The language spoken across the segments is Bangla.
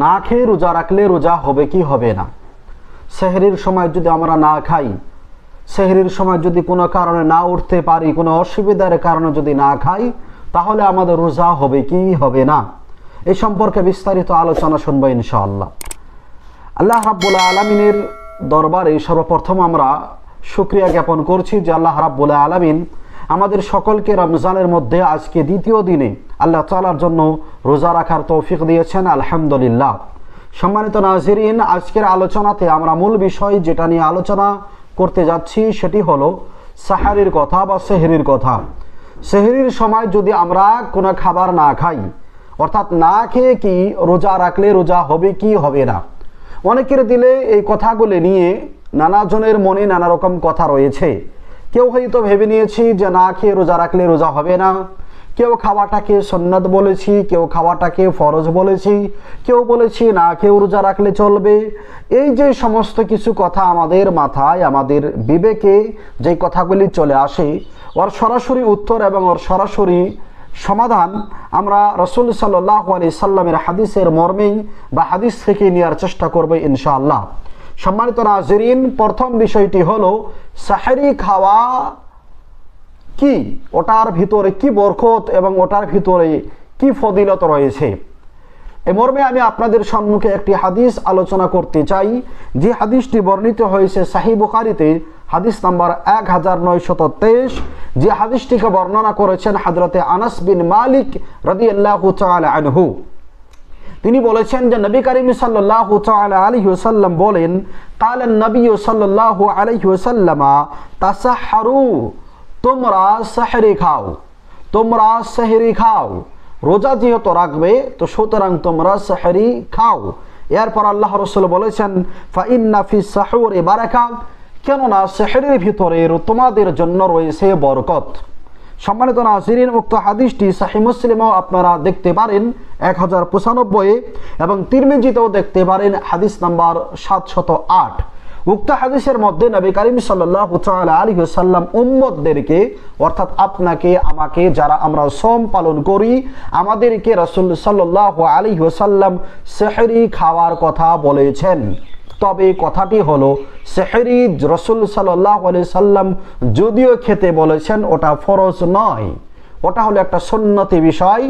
না খেয়ে রোজা রাখলে রোজা হবে কি হবে না? সেহরির সময় যদি আমরা না খাই, সেহরির সময় যদি কোনো কারণে না উঠতে পারি, কোনো অসুবিধার কারণে যদি না খাই, তাহলে আমাদের রোজা হবে কি হবে না, এই সম্পর্কে বিস্তারিত আলোচনা শুনবো ইনশাআল্লাহ। আল্লাহ রাব্বুল আলামিনের দরবারে সর্বপ্রথম আমরা শুকরিয়া জ্ঞাপন করছি যে আল্লাহ রাব্বুল আলামিন আমাদের সকলকে রমজানের মধ্যে আজকে দ্বিতীয় দিনে আল্লাহ তাআলার জন্য রোজা রাখার তৌফিক দিয়েছেন, আলহামদুলিল্লাহ। সম্মানিত নাজিরিন, আজকের আলোচনাতে আমরা মূল বিষয় যেটা নিয়ে আলোচনা করতে যাচ্ছি সেটি হলো সাহারির কথা বা সেহরির কথা। সেহরির সময় যদি আমরা কোনো খাবার না খাই, অর্থাৎ না খেয়ে কি রোজা রাখলে রোজা হবে কি হবে না? অনেকের দিলে এই কথাগুলি নিয়ে নানা জনের মনে নানা রকম কথা রয়েছে। কেউ হয়তো ভেবে নিয়েছি যে না খেয়ে রোজা রাখলে রোজা হবে না, কেউ খাওয়াটাকে সুন্নাত বলেছি, কেউ খাওয়াটাকে ফরজ বলেছি, কেউ বলেছি না খেয়ে রোজা রাখলে চলবে। এই যে সমস্ত কিছু কথা আমাদের মাথায়, আমাদের বিবেকে যে কথাগুলি চলে আসে, ওর সরাসরি উত্তর এবং ওর সরাসরি সমাধান আমরা রাসূল সাল্লাল্লাহু আলাইহি সাল্লামের হাদিসের মর্মে বা হাদিস থেকে নেওয়ার চেষ্টা করব ইনশাআল্লাহ। সম্মানিত নাজরিন, প্রথম বিষয়টি হলো সাহরি খাওয়া কি, ওটার ভিতরে কি বরকত এবং ওটার ভিতরে কি ফজিলত রয়েছে। এ মর্মে আমি আপনাদের সম্মুখে একটি হাদিস আলোচনা করতে চাই, যে হাদিসটি বর্ণিত হয়েছে সহিহ বুখারীতে, হাদিস নাম্বার 1923, যে হাদিসটিকে বর্ণনা করেছেন হযরতে আনাস বিন মালিক রাদিয়াল্লাহু তাআলা আনহু। তিনি বলেছেন যে নবী করিম সাল্লাল্লাহু তাআলা আলাইহি ওয়াসাল্লাম বলেন, কালেন নবী সাল্লাল্লাহু আলাইহি ওয়াসাল্লাম, তাসাহহারু, তোমরা সাহরি খাও, তোমরা সাহরি খাও। রোজা যেহেতু রাখবে তো সুতরাং তোমরা সাহরি খাও। এরপর আল্লাহ রাসূল বলেছেন, ফাইন্না ফিস সাহুরি বারাকা, কেননা সাহরির ভিতরে তোমাদের জন্য রয়েছে বরকত। সম্মানিত নাজিরিন, উক্ত হাদিসটি সহিহ মুসলিমেও আপনারা দেখতে পারেন 1095 এবং তিরমিজিতেও দেখতে পারেন হাদিস নাম্বার 708। উক্ত হাদিসের মধ্যে নবী করিম সাল্লাল্লাহু তাআলা আলাইহি ওয়াসাল্লাম উম্মতদেরকে, অর্থাৎ আপনাকে আমাকে, যারা আমরা সোম পালন করি, আমাদেরকে রাসূল সাল্লাল্লাহু আলাইহি ওয়াসাল্লাম সেহরি খাওয়ার কথা বলেছেন। তবে কথাটি হলো সেহরি রাসূল সাল্লাল্লাহু আলাইহি সাল্লাম যদিও খেতে বলেছেন, ওটা ফরজ নয়, ওটা হলো একটা সুন্নতি বিষয়।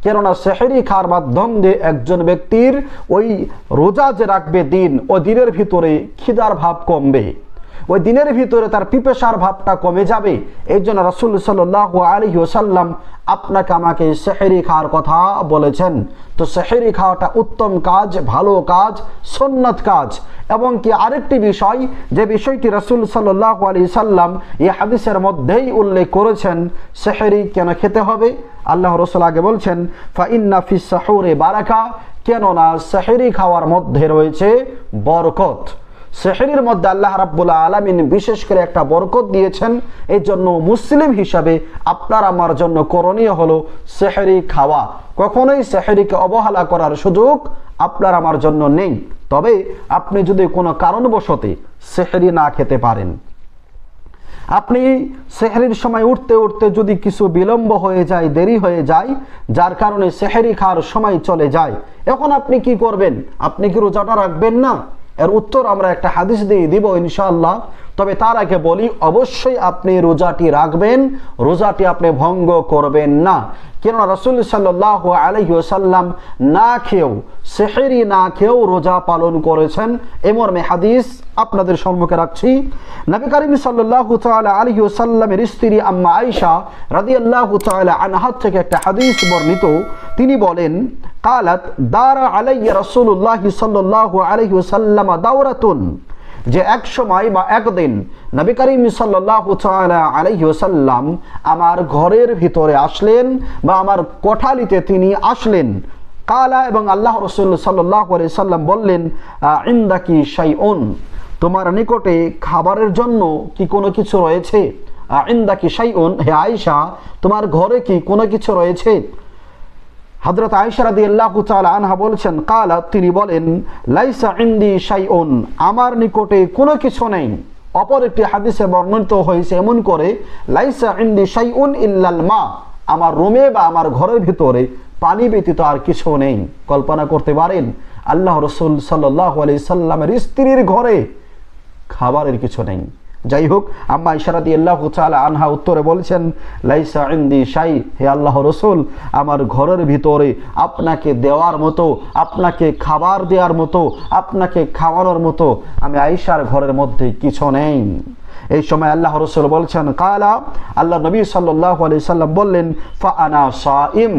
কেননা সেহরি খাওয়ার মাধ্যমে একজন ব্যক্তির ওই রোজা যে রাখবে দিন, ওই দিনের ভিতরে খিদার ভাব কমবে, ওই দিনের ভিতরে তার পিপাসার ভাবটা কমে যাবে। এই জন্য রাসূল সাল্লাল্লাহু আলাইহি ওয়াসাল্লাম আপনাকে আমাকে সেহরি খাওয়ার কথা বলেছেন। তো সেহরি খাওয়াটা উত্তম কাজ, ভালো কাজ, সুন্নাত কাজ। এবং কি আরেকটি বিষয়, যে বিষয়টি রাসূল সাল্লাল্লাহু আলাইহি সাল্লাম এই হাদিসের মধ্যেই উল্লেখ করেছেন, সেহরি কেন খেতে হবে। আল্লাহ রাসূল আগে বলছেন, ফাইন্না ফিস সাহুরি বারাকা, কেননা সেহরি খাওয়ার মধ্যে রয়েছে বরকত। সেহরির মধ্যে আল্লাহ রাব্বুল আলামিন বিশেষ করে একটা বরকত দিয়েছেন। এই জন্য মুসলিম হিসাবে আপনার আমার জন্য করণীয় হলো সেহরি খাওয়া। কখনোই সেহরিকে অবহেলা করার সুযোগ আপনার আমার জন্য নেই। তবে আপনি যদি কোনো কারণবশতে সেহরি না খেতে পারেন, আপনি সেহরির সময় উঠতে উঠতে যদি কিছু বিলম্ব হয়ে যায়, দেরি হয়ে যায়, যার কারণে সেহরি খাওয়ার সময় চলে যায়, এখন আপনি কি করবেন? আপনি কি রোজাটা রাখবেন না? এর উত্তর আমরা একটা হাদিস দিয়ে দিব ইনশাআল্লাহ। তবে তার আগে বলি, অবশ্যই আপনি রোজাটি রাখবেন, রোজাটি আপনি ভঙ্গ করবেন না। কেননা রাসূল সাল্লাল্লাহু আলাইহি ওয়াসাল্লাম না খেয়েও, সেহরি না খেয়েও রোজা পালন করেছেন। এই মর্মে হাদিস আপনাদের সম্মুখে রাখছি। নবী করিম সাল্লাল্লাহু তাআলা আলাইহি ওয়াসাল্লামের স্ত্রী আম্মা আয়েশা রাদিয়াল্লাহু তাআলা আনহা থেকে একটা হাদিস বর্ণিত। তিনি বলেন, কালাত দারা আলাইয়া রাসূলুল্লাহ সাল্লাল্লাহু আলাইহি ওয়াসাল্লাম দাওরাতুন, যে এক সময় বা একদিন নবী করিম সাল্লাল্লাহু তাআলা আলাইহি ওয়াসাল্লাম আমার ঘরের ভিতরে আসলেন বা আমার কোঠালিতে তিনি আসলেন। কালা, এবং আল্লাহ রাসূল সাল্লাল্লাহু আলাইহি সাল্লাম বললেন, ইনদাকি শাইউন, তোমার নিকটে খাবারের জন্য কি কোনো কিছু রয়েছে? ইনদাকি শাইউন, হে আয়েশা, তোমার ঘরে কি কোনো কিছু রয়েছে? হযরত আয়েশা রাদিয়াল্লাহু তাআলা আনহা বলছেন, কালা, তিনি বলেন, লাইসা ইনদি শাইউন, আমার নিকটে কোনো কিছু নেই। অপর একটি হাদিসে বর্ণিত হয়েছে এমন করে, লাইসা ইনদি শাইউন ইল্লাল মা, আমার রুমে বা আমার ঘরের ভিতরে পানি ব্যতীত আর কিছু নেই। কল্পনা করতে পারেন আল্লাহ রসুল সাল্লাল্লাহু আলাইহি সাল্লামের স্ত্রীর ঘরে খাবারের কিছু নেই। যাই হোক, আম্মা আয়েশা রাদিয়াল্লাহু তাআলা আনহা উত্তরে বলছেন, লাইসা ইনদি শাই, হে আল্লাহ রসুল, আমার ঘরের ভিতরে আপনাকে দেওয়ার মতো, আপনাকে খাবার দেওয়ার মতো, আপনাকে খাওয়ানোর মতো আমি আয়েশার ঘরের মধ্যে কিছু নেই। এই সময় আল্লাহ রসুল বলছেন, কালা, আল্লাহ নবী সাল্লাল্লাহু আলাইহি সাল্লাম বললেন, ফা আনা সাইম,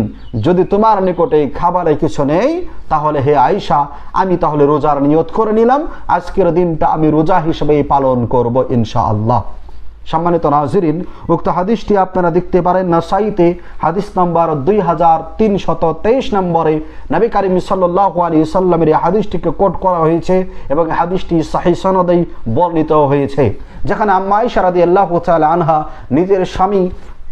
যদি তোমার নিকটে খাবারে কিছু নেই তাহলে হে আয়েশা আমি তাহলে রোজার নিয়ত করে নিলাম, আজকের দিনটা আমি রোজা হিসেবে পালন করব ইনশাআল্লাহ। সম্মানিত নাযিরিন, উক্ত হাদিসটি আপনারা দেখতে পারেন নাসাইতে হাদিস নাম্বার 2323 নম্বরে নবী করিম সাল্লাল্লাহু আলাইহি সাল্লামের এই হাদিসটিকে কোট করা হয়েছে এবং হাদিসটি সহিহ সনদে বর্ণিত হয়েছে, যেখানে আম্মা আয়েশা রাদিয়াল্লাহু তাআলা আনহা নিজের স্বামী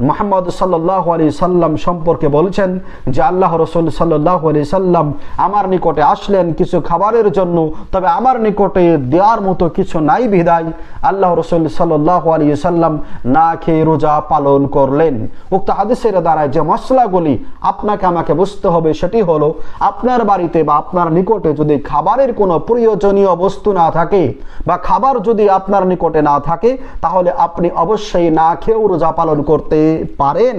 মুহাম্মদ সাল্লাল্লাহু আলাইহি সাল্লাম সম্পর্কে বলছেন যে আল্লাহ রাসূল সাল্লাল্লাহু আলাইহি সাল্লাম আমার নিকটে আসলেন কিছু খাবারের জন্য, তবে আমার নিকটে দেওয়ার মতো কিছু নাই বিধায় আল্লাহ রাসূল সাল্লাল্লাহু আলাইহি সাল্লাম না খেয়ে রোজা পালন করলেন। উক্ত হাদিসের দ্বারা যে মশলাগুলি আপনাকে আমাকে বুঝতে হবে সেটি হলো, আপনার বাড়িতে বা আপনার নিকটে যদি খাবারের কোনো প্রয়োজনীয় বস্তু না থাকে বা খাবার যদি আপনার নিকটে না থাকে তাহলে আপনি অবশ্যই না খেয়েও রোজা পালন করতে পারেন।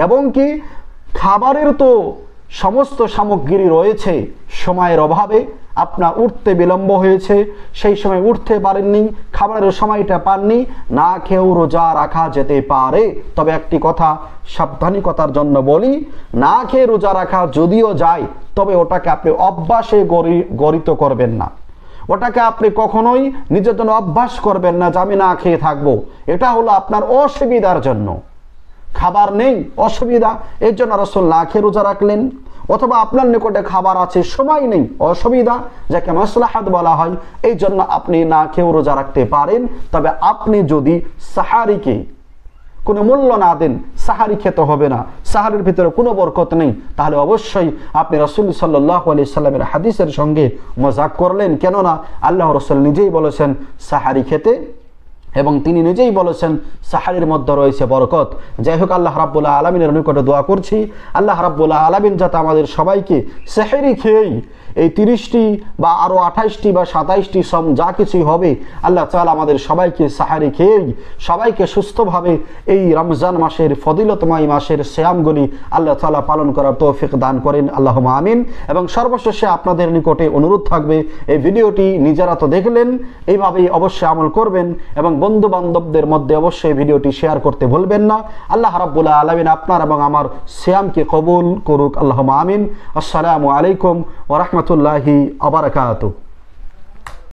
এবং কি খাবারের তো সমস্ত সামগ্রী রয়েছে, সময়ের অভাবে আপনার উঠতে বিলম্ব হয়েছে, সেই সময় উঠতে পারেননি, খাবারের সময়টা পাননি, না খেয়েও রোজা রাখা যেতে পারে। তবে একটি কথা সাবধানিকতার জন্য বলি, না খেয়ে রোজা রাখা যদিও যায় তবে ওটাকে আপনি অভ্যাসে গরিত করবেন না, ওটাকে আপনি কখনোই নিজের জন্য অভ্যাস করবেন না যে আমি না খেয়ে থাকবো। এটা হলো আপনার অসুবিধার জন্য, খাবার নেই অসুবিধা, এর জন্য রাসূল না খেয়ে রোজা রাখলেন। অথবা আপনার নিকটে খাবার আছে সময় নেই অসুবিধা, যাকে মাসলাহাত বলা হয়, এই জন্য আপনি না খেয়েও রোজা রাখতে পারেন। তবে আপনি যদি সাহারিকে কোনো মূল্য না দেন, সাহারি খেতে হবে না, সাহারির ভিতরে কোনো বরকত নেই, তাহলে অবশ্যই আপনি রাসূল সাল্লাল্লাহু আলাইহি সাল্লামের হাদিসের সঙ্গে মজাক করলেন। কেননা আল্লাহ রাসূল নিজেই বলেছেন সাহারি খেতে, এবং তিনি নিজেই বলেছেন সাহারির মধ্যে রয়েছে বরকত। যাই হোক, আল্লাহ রাব্বুল আলামিনের নিকটে দোয়া করছি আল্লাহ রাব্বুল আলামিন যাতে আমাদের সবাইকে সেহরি খেয়েই এই 30টি বা আরও 28টি বা 27টি সম যা কিছুই হবে আল্লাহ তাআলা আমাদের সবাইকে সাহারি খেয়েই সবাইকে সুস্থভাবে এই রমজান মাসের ফজিলতময় মাসের সিয়ামগুলি আল্লাহ তাআলা পালন করার তৌফিক দান করেন, আল্লাহুম্মা আমিন। এবং সর্বশেষে আপনাদের নিকটে অনুরোধ থাকবে, এই ভিডিওটি নিজেরা তো দেখলেন, এইভাবেই অবশ্যই আমল করবেন এবং বন্ধু বান্ধবদের মধ্যে অবশ্যই ভিডিওটি শেয়ার করতে ভুলবেন না। আল্লাহ রাব্বুল আলামিন আপনার এবং আমার সিয়ামকে কবুল করুক, আল্লাহুম্মা আমিন। আসসালামু আলাইকুম ওয়া রাহমাতুল্লাহি ওয়া বারাকাতুহু।